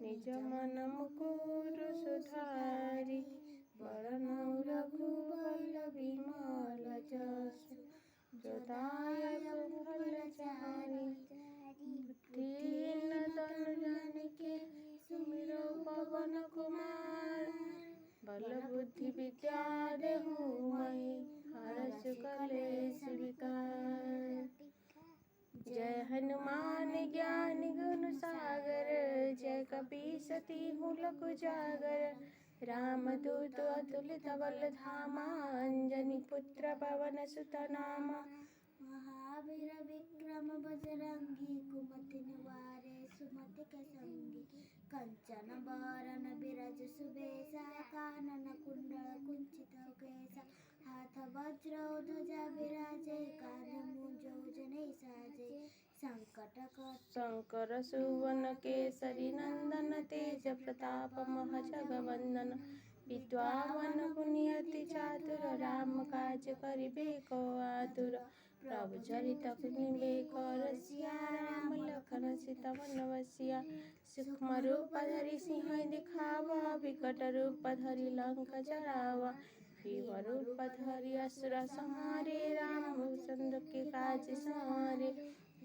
निज मन मुकुर सुधारी बरनौ रघुबर विमल जसु जो दायक फल चारि बुद्धिहीन तनु जानिके सुमिरौ पवन कुमार बल बुद्धि विद्या देहु महि हरषु कलेश विकार। जय हनुमान ज्ञान गुण सागर जय कपीस तिहु लोक उजागर रामदूत अतुलित बल धामा अंजनी पुत्र पवन सुत नामा महावीर विक्रम बजरंगी कुमति निवारे सुमति के संगी कंचन बरन बिराज सुबेसा कानन कुंडल कुंचित केसा हाथ वज्र ध्वजा विराजे कांधे मूंज जनेऊ साजे शंकर सुवन केसरी नंदन तेज प्रताप महजगवंदन विद्यावन गुणियति चातुर राम काज करिबे को आतुर प्रभु चरित सुनिबे को रसिया राम लखन सीता मन बसिया सूक्ष्म रूप धरि सिंह दिखावा विकट रूप धरि लंका जरावा भीम रूप धरि असुर संहारे रामचंद्र के काज संहारे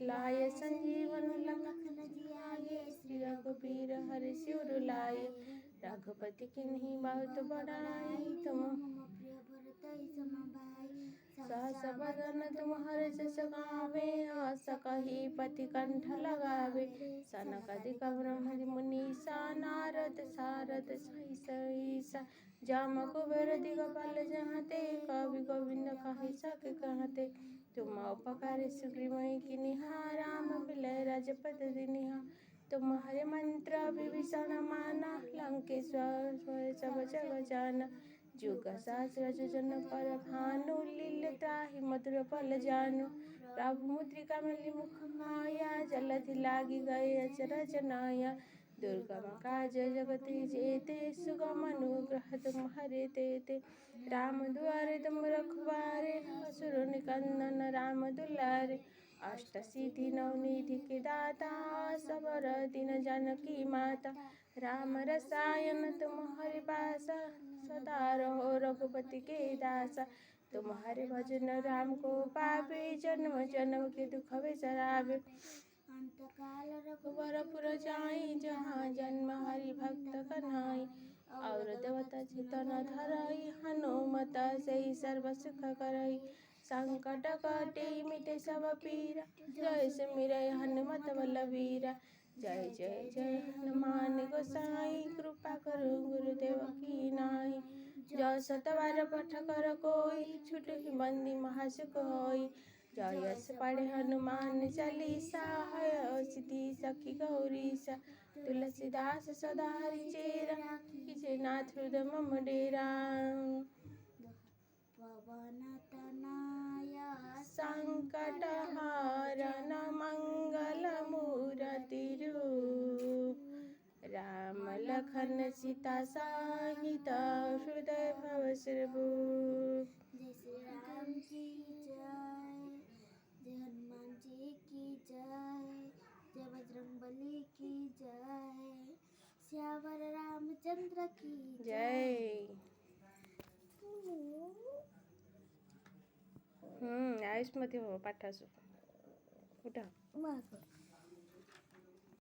लाय संजीवन लखन जियाए श्री रघुबीर हरि सिर लाए रघुपति किन्हीं बहुत बड़ाई तुम प्रिय भरतहि सम भाई सहस बदन तुम हर्ष गावे हस कहि पति कंठ लगावे सनकादिक ब्रह्मादि मुनीसा नारद सारद सहिस जाम कुबेर दिगपाल जहाते कवि गोविंद कहि सके कहते तुम उपकार सुग्रीवहि किनिहा राम मिलय राजपद दिनिहा तुम्हारे मंत्र विभीषण माना लंकेश्वर सब जग जाना जुग सहस्र जोजन पर भानु लील्य त्राहि मधुर फल जानु प्रभु मुद्रिका मिली मुख माया जलधि लागी गए अचरज नाया दुर्गम काज जगत जेते सुगम अनुग्रह तुम्हारे तेते राम द्वारे तुम रखवारे असुर निकंदन राम दुलारे अष्ट सिद्धि नवनिधि के दाता सबर दिन जानकी माता राम रसायन तुम्हारे पासा सदा रहो रघुपति के दासा तुम्हारे भजन राम को पावे जन्म जन्म के दुख बिसरावे अंत काल रघुवरपुर जाई जहाँ जन्म हरि भक्त कन्हाई और देवता चितन धरई हनुमत से सर्व सुख करई संकट कटे मिटे सब पीरा जय सिमरई हनुमत बलवीरा जय जय जय हनुमान गोसाई कृपा करो गुरुदेव की नाई जय सतबार पठ कर कोई छुटहि बंदी महासुख होई जय यश पढ़े हनुमान चालीसा है सिद्धि सखी गौरीसा तुलसीदास सदा हरिचेरा कीजे नाथ हृदय मम डेरा पवन तनया संकट हारन मंगल मूर्ति रूप राम लखन सीता सहित हृदय भव सर्वभूप। जय श्री राम की जय जय हनुमान जी की जय जय बजरंगबली की जय श्यावर रामचंद्र की जय। आयुष्मती पाठासु उठा